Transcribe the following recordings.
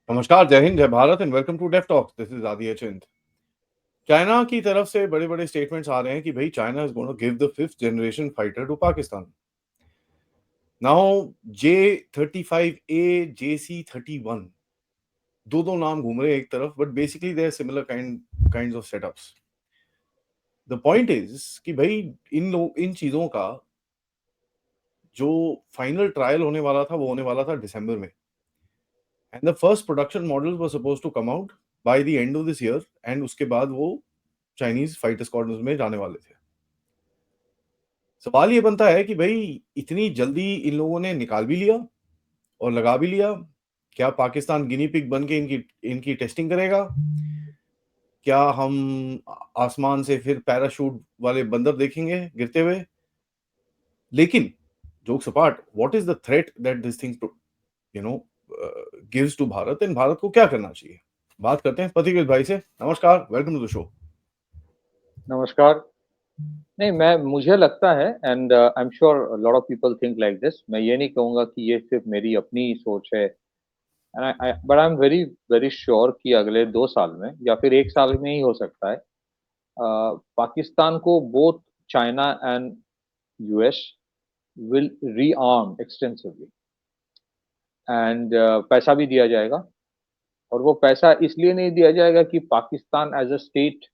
नमस्कार, जय हिंद, जय Bharat and welcome to Deaf Talks. This is Adi Chint. China की तरफ से बड़े-बड़े स्टेटमेंट्स आ रहे हैं कि भाई China is going to give the fifth generation fighter to Pakistan. Now J-35A, JC-31 दो-दो नाम घूम रहे हैं एक तरफ, but basically they are similar kinds of setups. The point is कि भाई इन चीजों का जो फाइनल ट्रायल होने वाला था वो होने वाला था दिसंबर में, and the first production models were supposed to come out by the end of this year, and उसके बाद वो चाइनीज फाइटर स्क्वाड्रंस में जाने वाले थे। सवाल ये बनता है कि भाई इतनी जल्दी इन लोगों ने निकाल भी लिया और लगा भी लिया। क्या पाकिस्तान गिनी पिग बन के इनकी इनकी टेस्टिंग करेगा? क्या हम आसमान से फिर पैराशूट वाले बंदर देखेंगे गिरते हुए? लेकिन jokes apart, what is the threat that this thing you know gives to Bharat, and Bharat को क्या करना चाहिए? बात करते हैं पथिकृत भाई से। नमस्कार, वेलकम टू द शो। नमस्कार। नहीं, मैं मुझे लगता है and I am sure lot of people think like this. मैं ये नहीं कहूँगा कि ये सिर्फ मेरी अपनी सोच है, and but I am very very sure कि अगले 2 साल में या फिर 1 साल में ही हो सकता है, पाकिस्तान को both China and US will rearm extensively and पैसा भी दिया जाएगा। और वो पैसा इसलिए नहीं दिया जाएगा कि Pakistan as a state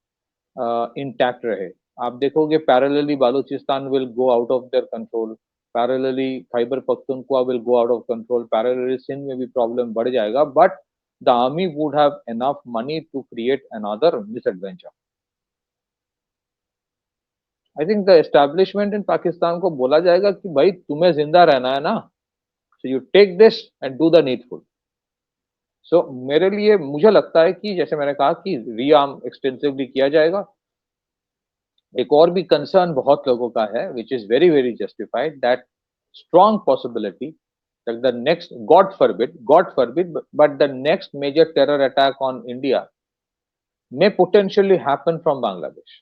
intact रहे। आप देखोगे parallelly Balochistan will go out of their control, parallelly Khyber Pakhtunkhwa will go out of control, parallelly Sindh में भी प्रॉब्लम बढ़ जाएगा, but the army would have enough money to create another misadventure. I think the establishment in Pakistan को बोला जाएगा कि भाई तुम्हें जिंदा रहना है ना, so you take this and do the needful. So मेरे लिए मुझे लगता है कि जैसे मैंने कहा कि रीआर्म एक्सटेंसिवली किया जाएगा। एक और भी कंसर्न बहुत लोगों का है, which is very very justified, that strong possibility that the next, God forbid, but the next major terror attack on India may potentially happen from Bangladesh.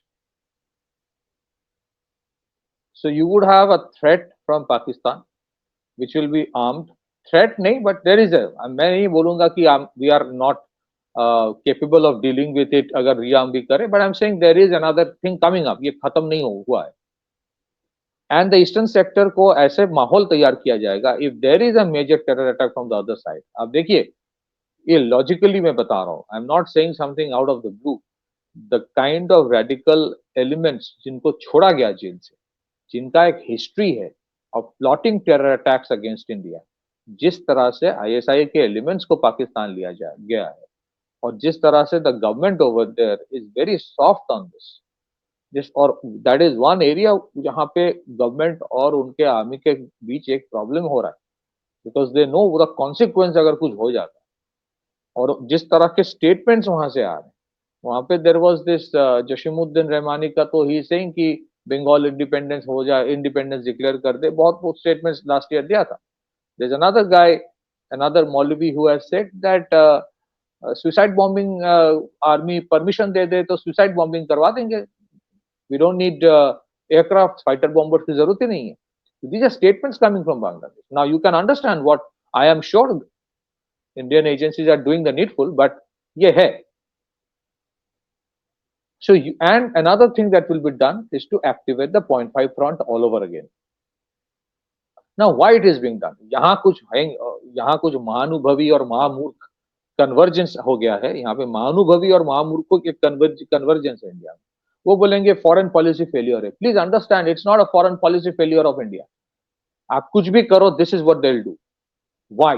So you would have a threat from Pakistan, which will be armed. Threat नहीं, but there is a, मैं नहीं बोलूंगा कि we are not capable of dealing with it अगर rearm भी करे, but I'm saying there is another thing coming up. ये खत्म नहीं हुआ है। एंड द ईस्टर्न सेक्टर को ऐसे माहौल तैयार किया जाएगा if there is a major terror attack from the other side. अब देखिए, ये लॉजिकली मैं बता रहा हूँ, I am not saying something out of the blue. The kind of radical elements जिनको छोड़ा गया जेल से, जिनका एक हिस्ट्री है of plotting terror attacks against India, जिस तरह से आईएसआई के एलिमेंट्स को पाकिस्तान लिया गया है, और जिस तरह से the government over there is very soft on this, और दैट इज वन एरिया जहाँ पे गवर्नमेंट और उनके आर्मी के बीच एक प्रॉब्लम हो रहा है, because they know the consequence अगर कुछ हो जाता है। और जिस तरह के स्टेटमेंट्स वहां से आ रहे हैं, वहां पे there was this Jasimuddin Rahmani का, तो ही सेइंग कि बंगाल इंडिपेंडेंस हो जाए, इंडिपेंडेंस डिक्लेयर कर दे, बहुत स्टेटमेंट्स लास्ट ईयर दिया था। There is another guy, another मौलवी who has said that suicide bombing, army permission दे दे तो सुसाइड बॉम्बिंग करवा देंगे, we don't need aircraft fighter bombers की जरूरत ही नहीं है। These are statements coming from Bangladesh. Now you can understand what I am sure Indian agencies are doing the needful, but ये है। So and another thing that will be done is to activate the 0.5 front all over again. Now why it is being done? यहाँ कुछ महानुभवी और महामूर्ख convergence हो गया है। यहाँ पे महानुभवी और महामूर्खों के कन्वर्जेंस है इंडिया में। वो बोलेंगे फॉरेन पॉलिसी फेलियर है। Please understand, it's not a foreign policy failure of India. आप कुछ भी करो, this is what they will do. Why?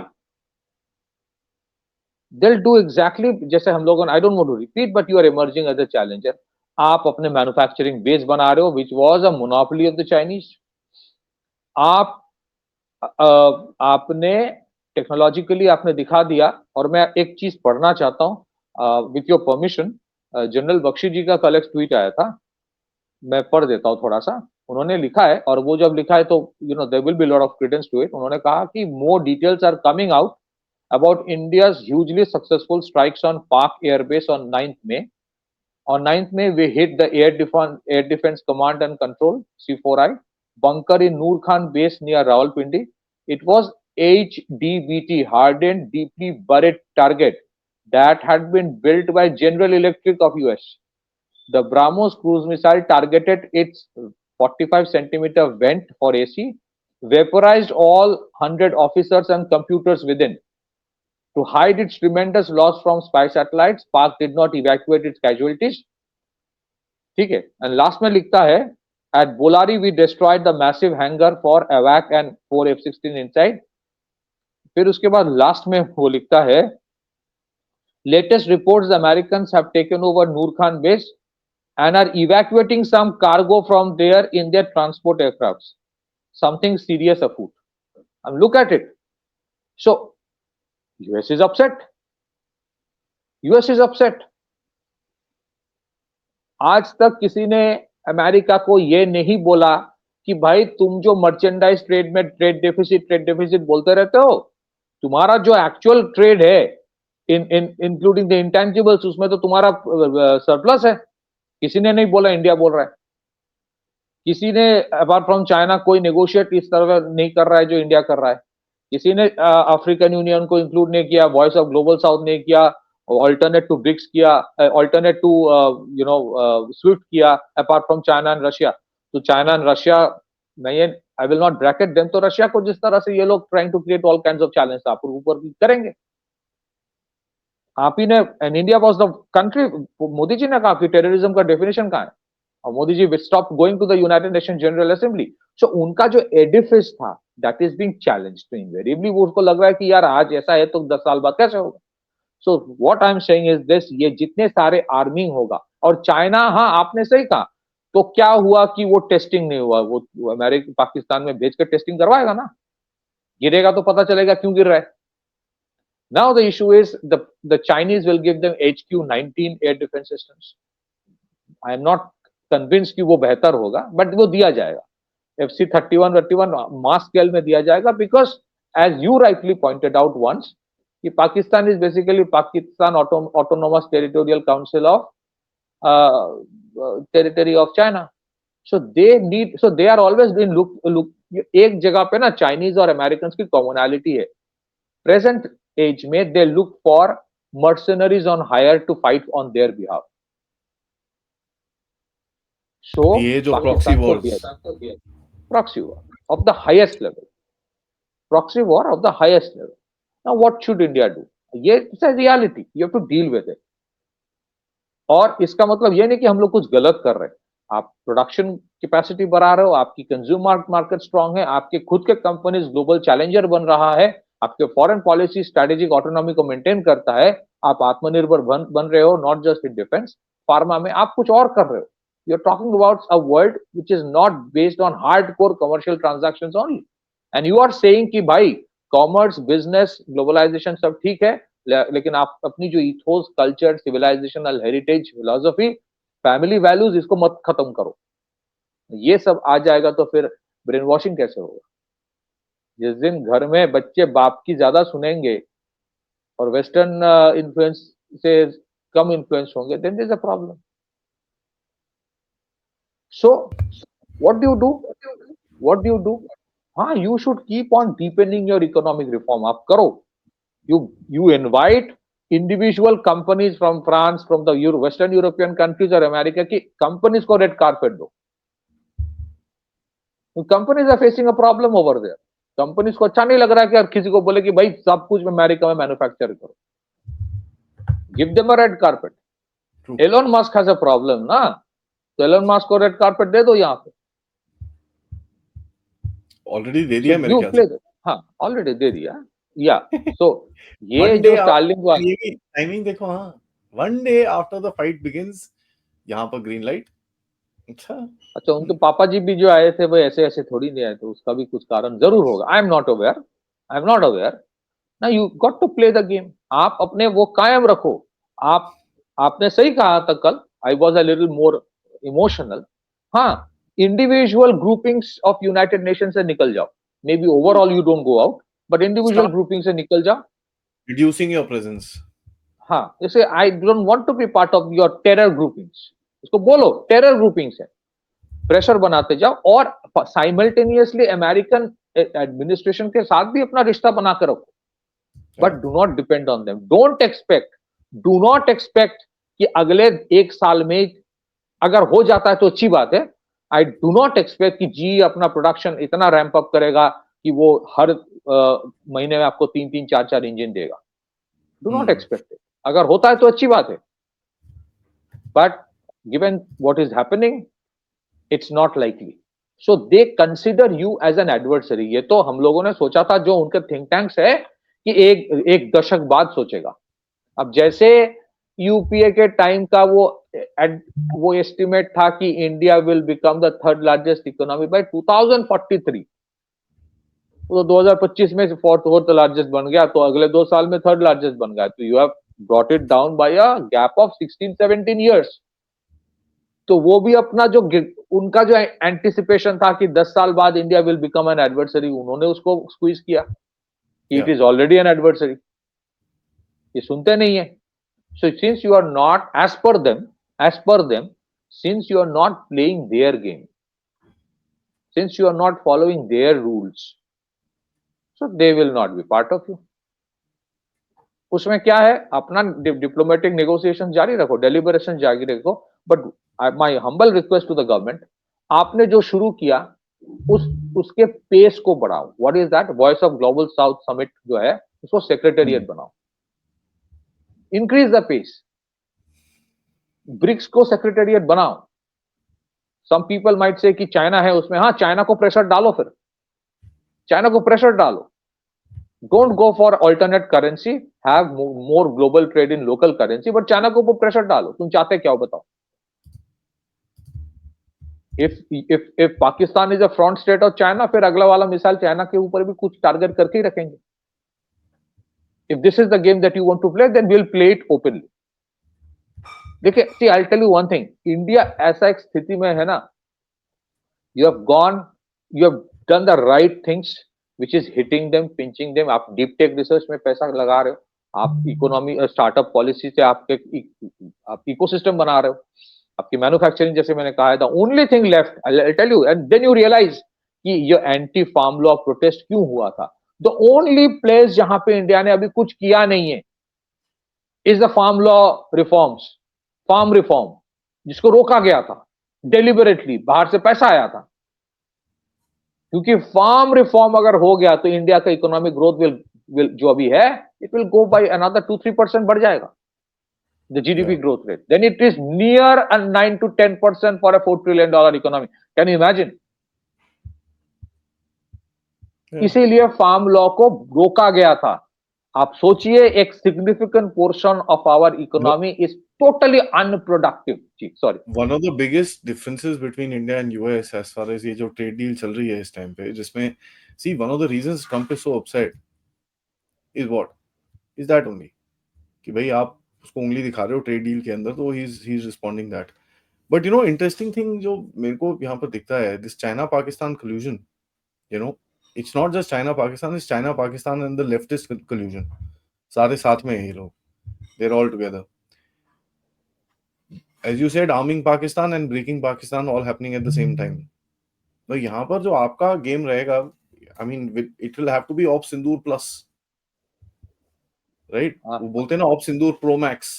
They will do exactly जैसे हम लोगों ने, I don't want to repeat, but you are emerging as a challenger. आप अपने मैन्युफैक्चरिंग बेस बना रहे हो, which was a monopoly of the Chinese. आप आपने टेक्नोलॉजिकली आपने दिखा दिया। और मैं एक चीज पढ़ना चाहता हूं with your permission. General Bakshi ji का कल एक ट्वीट आया था, मैं पढ़ देता हूं थोड़ा सा। उन्होंने लिखा है, और वो जब लिखा है तो there will be lot of credence to it. उन्होंने कहा कि more details are coming out about India's hugely successful strikes on Pak airbase on 9th May. On 9th May, we hit the Air Defense Command and Control (C4I) bunker in Noor Khan base near Rawalpindi. It was HDBT, hardened, deeply buried target that had been built by General Electric of US. The BrahMos cruise missile targeted its 45 centimeter vent for AC, vaporized all 100 officers and computers within. To hide its tremendous loss from spy satellites, Pak did not evacuate its casualties. ठीक है, and last में लिखता है, at Bolari we destroyed the massive hangar for AWAC and 4 F-16 inside. फिर उसके बाद last में वो लिखता है, latest reports the Americans have taken over Noor Khan base and are evacuating some cargo from there in their transport aircrafts. Something serious afoot. And look at it. So, US is upset. US is upset. आज तक किसी ने America को ये नहीं बोला कि भाई तुम जो मर्चेंडाइज ट्रेड में ट्रेड डेफिसिट बोलते रहते हो, तुम्हारा जो एक्चुअल ट्रेड है इंक्लूडिंग द इंटेंजिबल्स, उसमें तो तुम्हारा सरप्लस है. किसी ने नहीं बोला, इंडिया बोल रहा है. किसी ने अपार्ट फ्रॉम चाइना कोई नेगोशिएट इस तरह नहीं कर रहा है जो इंडिया कर रहा है. किसी ने अफ्रीकन यूनियन को इंक्लूड नहीं किया, वॉइस ऑफ ग्लोबल साउथ नहीं किया, ऑल्टरनेट टू ब्रिक्स किया, ऑल्टरनेट टू स्विफ्ट किया, apart from China and Russia. तो चाइना एंड रशिया नहीं, I will not bracket them. तो रशिया को जिस तरह से ये लोग trying to create all kinds of challenge आप ऊपर करेंगे. आप ही ने, and India was the country, Modi ji ने कहा कि टेररिज्म का डेफिनेशन कहां है, और Modi ji stop going to the United Nation General Assembly. So उनका जो एडिफिस था दैट इज बीइंग चैलेंज्ड. तो इनवेरिएबली वो उसको लग रहा है कि यार आज ऐसा है तो 10 साल बाद कैसे होगा. So what I am saying is this, ये जितने सारे आर्मिंग होगा, और चाइना, हाँ आपने सही कहा, तो क्या हुआ कि वो टेस्टिंग नहीं हुआ, वो अमेरिका पाकिस्तान में भेज कर टेस्टिंग करवाएगा ना. गिरेगा तो पता चलेगा क्यों गिर रहा है. Now the issue is the Chinese will give them HQ-19 air defense systems. I am not convinced कि वो बेहतर होगा, but वो दिया जाएगा. FC-31 mass scale में दिया जाएगा, because as you rightly pointed out once, कि Pakistan is basically Pakistan Autonomous Territorial Council of territory of China. So they are always been look एक जगह पे ना Chinese और Americans की commonality है. Present age में they look for mercenaries on hire to fight on their behalf. So ये जो proxy wars, proxy war of the highest level, proxy war of the highest level. Now what should India do? ये it's a reality, you have to deal with it. और इसका मतलब ये नहीं कि हम लोग कुछ गलत कर रहे हैं. आप प्रोडक्शन कैपेसिटी बढ़ा रहे हो, आपकी कंज्यूमर मार्केट स्ट्रांग है, आपके खुद के कंपनीज ग्लोबल चैलेंजर बन रहा है, आपके फॉरेन पॉलिसी स्ट्रेटेजिक ऑटोनॉमी को मेंटेन करता है, आप आत्मनिर्भर बन रहे हो, not just in defence, pharma में आप कुछ और कर रहे हो. You are talking about a world which is not based on hardcore commercial transactions only, and you are saying कि भाई कॉमर्स, बिजनेस, ग्लोबलाइजेशन सब ठीक है, लेकिन आप अपनी जो ethos, culture, civilisational heritage, philosophy, family values, इसको मत खत्म करो. ये सब आ जाएगा तो फिर ब्रेन वॉशिंग कैसे होगा. जिस दिन घर में बच्चे बाप की ज्यादा सुनेंगे और वेस्टर्न इन्फ्लुएंस से कम इन्फ्लुएंस होंगे, then there is a problem. So what do you do? हाँ, you should keep on deepening your economic reform. आप करो. You invite individual companies from France, from the Western European countries और America की companies को red carpet दो. Companies are facing a problem over there. Companies को अच्छा नहीं लग रहा है कि यार किसी को बोले कि भाई सब कुछ अमेरिका में मैन्युफैक्चर करो. Give them a red carpet. Elon Musk has a problem ना, तो एलोन मस्क को रेड कारपेट दे दो. यहाँ पे ऑलरेडी दे दिया मेरे ख्याल से. हाँ, ऑलरेडी दे दिया. या सो ये जो स्टारलिंक वाला, ये भी टाइमिंग देखो. हाँ, one day after the fight begins, यहाँ पर ग्रीन लाइट. अच्छा, उनके पापा जी भी जो आए थे वो ऐसे ऐसे थोड़ी नहीं आए थे, उसका भी कुछ कारण जरूर होगा. I am not aware. ना, you got to play the game. आप अपने वो कायम रखो. आपने सही कहा था कल, I was a little more emotional. हाँ, individual groupings of United Nation से निकल जाओ. Maybe overall you don't go out, but individual grouping से निकल जाओ. Reducing your presence. हाँ, जैसे I don't want to be part of your terror groupings. उसको बोलो टेरर ग्रुपिंग्स है. प्रेशर बनाते जाओ, और साइमल्टेनियसली अमेरिकन एडमिनिस्ट्रेशन के साथ भी अपना रिश्ता बना कर रखो, but do not depend on them. Do not expect कि अगले 1 साल में अगर हो जाता है तो अच्छी बात है। आई डू नॉट एक्सपेक्ट कि जी अपना प्रोडक्शन इतना रैंप अप करेगा कि वो हर महीने में आपको 3-3, 4-4 इंजन देगा। Do not expect it. अगर होता है तो अच्छी बात है, but given what is happening, it's not likely. So they consider you as an adversary. ये तो हम लोगों ने सोचा था, जो उनके थिंक टैंक्स है, कि एक दशक बाद सोचेगा। अब जैसे यूपीए के टाइम का वो एस्टिमेट था कि India will become the third largest economy bye 2043, तो 2025 में फोर्थ लार्जेस्ट बन गया, तो अगले 2 साल में थर्ड लार्जेस्ट बन गया। तो you have brought it down by a gap of 16-17 years. तो वो भी अपना जो उनका जो एंटिसिपेशन था कि 10 साल बाद India will become an adversary, उन्होंने उसको स्क्वीज किया कि it is already an adversary. ये सुनते नहीं है। So since you are not, as per them, since you are not playing their game, since you are not following their rules, so they will not be part of you. उसमें क्या है, अपना diplomatic negotiation जारी रखो, deliberation जारी रखो, but my humble request to the government, आपने जो शुरू किया उसके पेस को बढ़ाओ। What is that? Voice of Global South summit जो है, उसको सेक्रेटेरिएट बनाओ, इंक्रीज द पेस। ब्रिक्स को सेक्रेटेरिएट बनाओ। सम पीपल माइट से कि चाइना है उसमें, हाँ, चाइना को प्रेशर डालो, फिर चाइना को प्रेशर डालो। Don't go for alternate currency, have more global trade in local currency, but China को प्रेशर डालो। तुम चाहते क्या हो बताओ? If Pakistan is a front state of China, फिर अगला वाला मिसाइल चाइना के ऊपर भी कुछ टारगेट करके ही रखेंगे। If this is the game that you want to play, then we will play it openly. देखिए, see I tell you one thing, India ऐसा एक स्थिति में है ना, you have done the right things which is hitting them, pinching them. आप deep tech research में पैसा लगा रहे हो, आप इकोनॉमी स्टार्टअप पॉलिसी से आप इकोसिस्टम बना रहे हो, आपकी मैन्युफैक्चरिंग, जैसे मैंने कहा है। The only thing left, I tell you, and then you realise कि ये एंटी फार्म लॉ प्रोटेस्ट क्यों हुआ था। द ओनली प्लेस जहां पे इंडिया ने अभी कुछ किया नहीं है is the farm law reforms, farm reform, जिसको रोका गया था डेलिबरेटली, बाहर से पैसा आया था। क्योंकि फार्म रिफॉर्म अगर हो गया तो इंडिया का इकोनॉमिक ग्रोथ विल जो अभी है, it will go by another 2-3% बढ़ जाएगा, the GDP growth rate. Then it is near 9 to 10% for a $4 trillion economy. Can you imagine? इसीलिए फार्म लॉ को रोका गया था। आप सोचिए, एक significant portion of our economy is totally unproductive. जी, sorry. One of the biggest differences between India and US as far as ये जो ट्रेड डील चल रही है इस टाइम पे, जिसमें see one of the reasons Trump is so upset is what is that only, कि भाई आप उसको उंगली दिखा रहे हो ट्रेड डील के अंदर, तो he is responding that. But you know, interesting thing जो मेरे को यहाँ पर दिखता है, this China Pakistan collusion, you know, it's not just China Pakistan, it's China Pakistan and the leftist collusion. सारे साथ में हैं ये लोग, they're all together. As you said, arming Pakistan and breaking Pakistan all happening at the same time. तो यहाँ पर जो आपका गेम रहेगा, I mean, it will have to be Op Sindoor plus, right? वो बोलते हैं ना Op Sindoor Pro Max,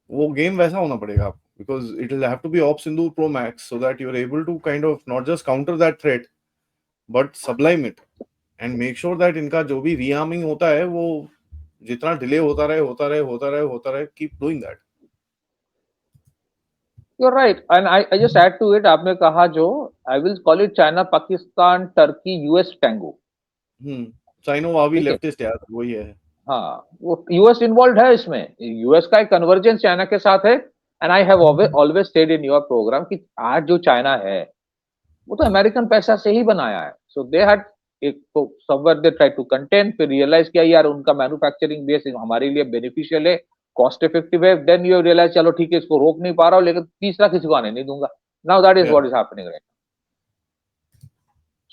वो गेम वैसा होना पड़ेगा आपको, because it will have to be Op Sindoor Pro Max so that you're able to kind of not just counter that threat but sublime it and make sure that इनका जो भी rearming होता है वो जितना डिले होता रहे, keep doing that. You're right, and I just add to it, आपने कहा जो, I will call it China Pakistan Turkey US tango। China वो अभी लेफ्टिस्ट यार, वही है। हाँ, वो यूएस इन्वॉल्व है इसमें। यूएस का एक कन्वर्जेंस चाइना के साथ है। And I have always said in your programme कि आज जो चाइना है वो तो अमेरिकन पैसा से ही बनाया है। सो दे हैड एक तो somewhere they try to contain, फिर रियलाइज किया यार उनका मैन्युफैक्चरिंग बेस हमारे लिए बेनिफिशियल है, कॉस्ट इफेक्टिव है। देन यू रियलाइज चलो ठीक है, इसको रोक नहीं पा रहा हूँ, लेकिन तीसरा किसी को आने नहीं दूंगा। Now that is what is happening right.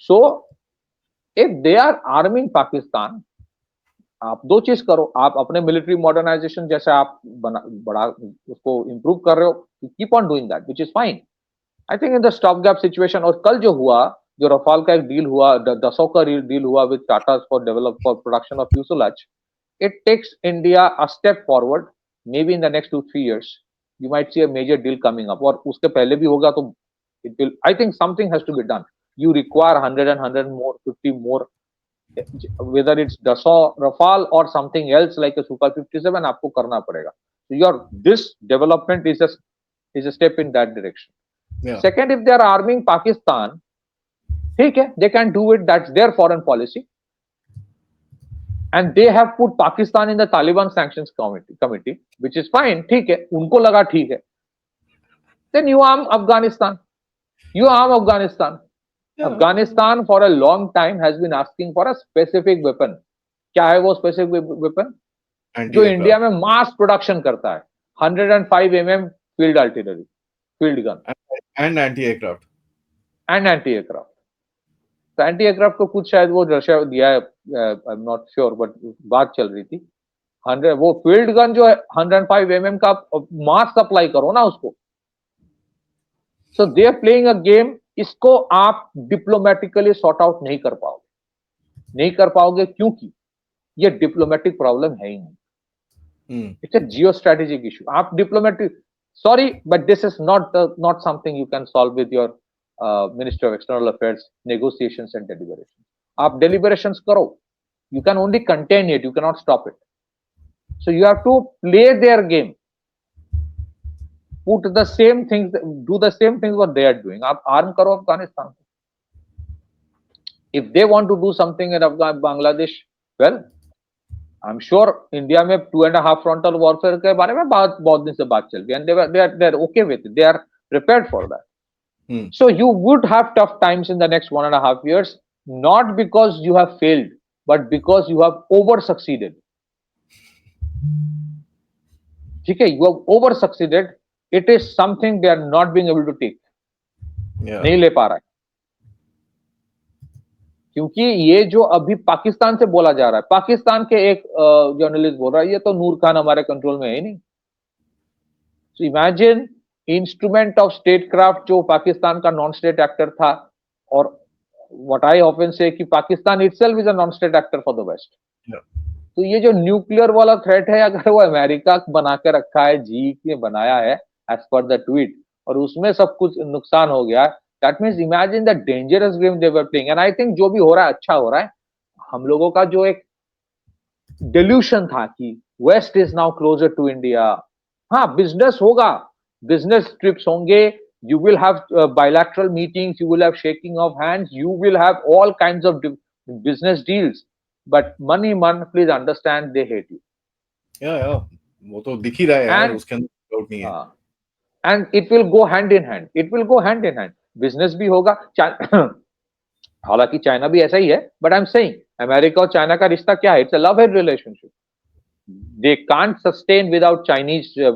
So if they are arming Pakistan, आप दो चीज करो, आप अपने मिलिट्री मॉडर्नाइजेशन जैसे आप बड़ा उसको इंप्रूव कर रहे हो, keep on doing that, which is fine. I think in the stop gap situation, और कल जो हुआ जो रफाल का एक डील हुआ, 10 का डील हुआ with Tata for production of fuselage, it takes India a step forward. Maybe in the next 2-3 years, you might see a major deal coming up. और उसके पहले भी होगा तो it will. I think something has to be done. You require 100 and 100 more, 50 more, whether it's Dassault, Rafale or something else like a Super 57, आपको करना पड़ेगा. So this development is a step in that direction. Yeah. Second, if they are arming Pakistan, ठीक है, they can do it. That's their foreign policy. And they have put Pakistan in the Taliban sanctions committee, which is fine. ठीक है, उनको लगा ठीक है. Then you arm Afghanistan. Yeah. Afghanistan for a long time has been asking for a specific weapon. क्या है वो specific weapon? जो इंडिया में मास प्रोडक्शन करता है, 105 mm field artillery, field gun, and anti-aircraft. तो एंटी-एयरक्राफ्ट को कुछ शायद वो रशिया दिया है, आई एम नॉट श्योर, बट बात चल रही थी. 100 वो फील्ड गन जो है 105 mm का मास सप्लाई करो ना उसको. So they are playing a game. इसको आप डिप्लोमेटिकली सॉर्ट आउट नहीं कर पाओगे क्योंकि ये डिप्लोमेटिक प्रॉब्लम है ही नहीं. It's a geostrategic issue. आप diplomatic, sorry but this is not something you can solve with your Minister of External Affairs negotiations and deliberations. आप deliberations करो. You can only contain it. You cannot stop it. So you have to play their game. Put the same things, do the same things what they are doing. आप arm करो Afghanistan. If they want to do something in Bangladesh, well, I'm sure India में 2.5 frontal warfare के बारे में बहुत दिन से बात चल रही है, and they are okay with it. They are prepared for that. So you would have tough times in the next 1.5 years, not because you have failed, but because you have over succeeded. Okay, you have over succeeded. It is something they are not being able to take. नहीं ले पा रहा है, क्योंकि ये जो अभी पाकिस्तान से बोला जा रहा है, पाकिस्तान के एक जर्नलिस्ट बोल रहा है ये तो नूर खान हमारे कंट्रोल में है ही नहीं. So imagine instrument of statecraft जो पाकिस्तान का नॉन स्टेट एक्टर था, और व्हाट आई ऑफन से कि Pakistan itself is a non state actor for the West. तो ये जो न्यूक्लियर वाला थ्रेट है, अगर वो अमेरिका बना के रखा है, जी ने बनाया है एज पर द ट्वीट, और उसमें सब कुछ नुकसान हो गया, that means imagine the dangerous game they were playing. And I think जो भी हो रहा है अच्छा हो रहा है. हम लोगों का जो एक डेल्यूशन था कि West is now closer to India, हाँ बिजनेस होगा, business trips honge, you will have bilateral meetings, you will have shaking of hands, you will have all kinds of business deals, but money man, please understand, they hate you. Yeah, वो तो दिख ही रहा है यार, उसके अंदर doubt नहीं है. And it will go hand in hand. Business भी होगा. हालांकि चाइना भी ऐसा ही है, but I'm saying अमेरिका और चाइना का रिश्ता क्या है? It's a love-hate relationship. They can't sustain without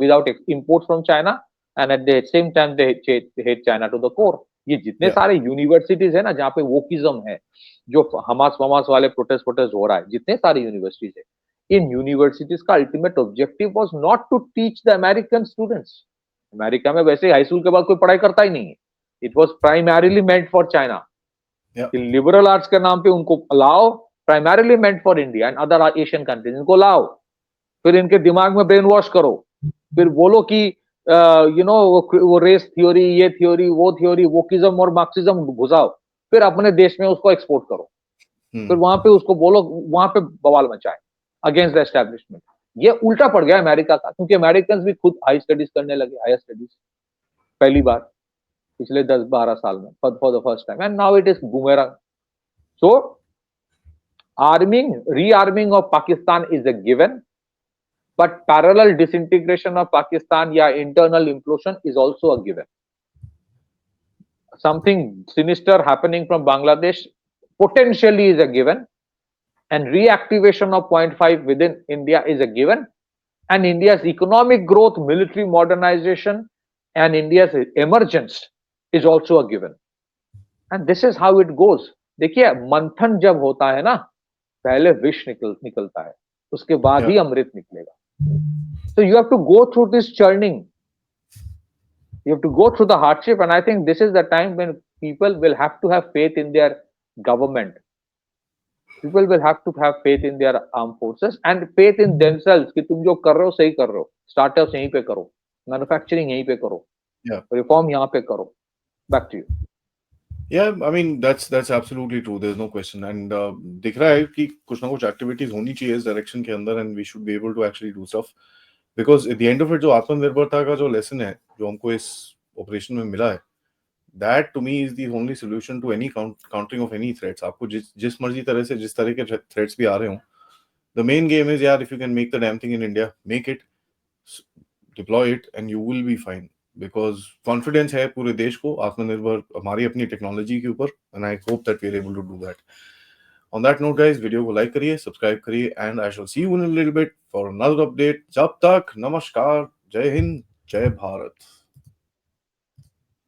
without imports from China, and at the same time they hate China to the core. ये जितने सारे यूनिवर्सिटीज है ना जहाँ पे वोकिज्म है, जो हमास वाले प्रोटेस्ट हो रहा है, जितने सारे यूनिवर्सिटीज है, इन यूनिवर्सिटीज का ultimate objective was not to teach the American students. America में वैसे हाई स्कूल के बाद कोई पढ़ाई करता ही नहीं है. It was primarily meant for China. Liberal arts के नाम पे उनको लाओ, primarily meant for India and other Asian countries. इनको लाओ, फिर इनके दिमाग में ब्रेन वॉश करो, फिर बोलो कि वो रेस थ्योरी, ये थ्योरी, वो थ्योरी, वोकिज्म और मार्क्सिज्म घुसाओ, फिर अपने देश में उसको एक्सपोर्ट करो, फिर वहां पे उसको बोलो, वहां पे बवाल मचाए अगेंस्ट द एस्टेब्लिशमेंट. ये उल्टा पड़ गया अमेरिका का, क्योंकि अमेरिकन भी खुद हाई स्टडीज करने लगे, हायर स्टडीज पहली बार पिछले 10-12 साल में, for the first time, and now it is boomerang. So rearming of Pakistan is a given, but parallel disintegration of Pakistan, internal implosion is also a given. Something sinister happening from Bangladesh potentially is a given, and reactivation of 0.5 within India is a given, and India's economic growth, military modernization, and India's emergence is also a given. And this is how it goes. देखिए, मंथन जब होता है ना, पहले विष निकलता है, उसके बाद ही अमृत निकलेगा. So you have to go through this churning. You have to go through the hardship, and I think this is the time when people will have to have faith in their government. People will have to have faith in their armed forces and faith in themselves कि तुम जो कर रहे हो सही कर रहे हो, startups यहीं पे करो, manufacturing यहीं पे करो, Yeah. reform यहाँ पे करो. Back to you. Yeah, I mean that's absolutely true. There's no question. And दिख रहा है कि कुछ ना कुछ activities होनी चाहिए इस direction के अंदर, and we should be able to actually do stuff. Because at the end of it, जो आत्मनिर्भरता का जो lesson है, जो हमको इस operation में मिला है, that to me is the only solution to any countering of any threats. आपको जिस मर्जी तरह से जिस तरह के threats भी आ रहे हों, the main game is यार, if you can make the damn thing in India, make it, deploy it, and you will be fine. Because confidence है पूरे देश को आत्मनिर्भर हमारी अपनी टेक्नोलॉजी के ऊपर, and I hope that we are able to do that. On that note, guys, video को लाइक करिए, सब्सक्राइब करिए, and I shall see you in a little bit for another update. जब तक नमस्कार, जय हिंद, जय भारत.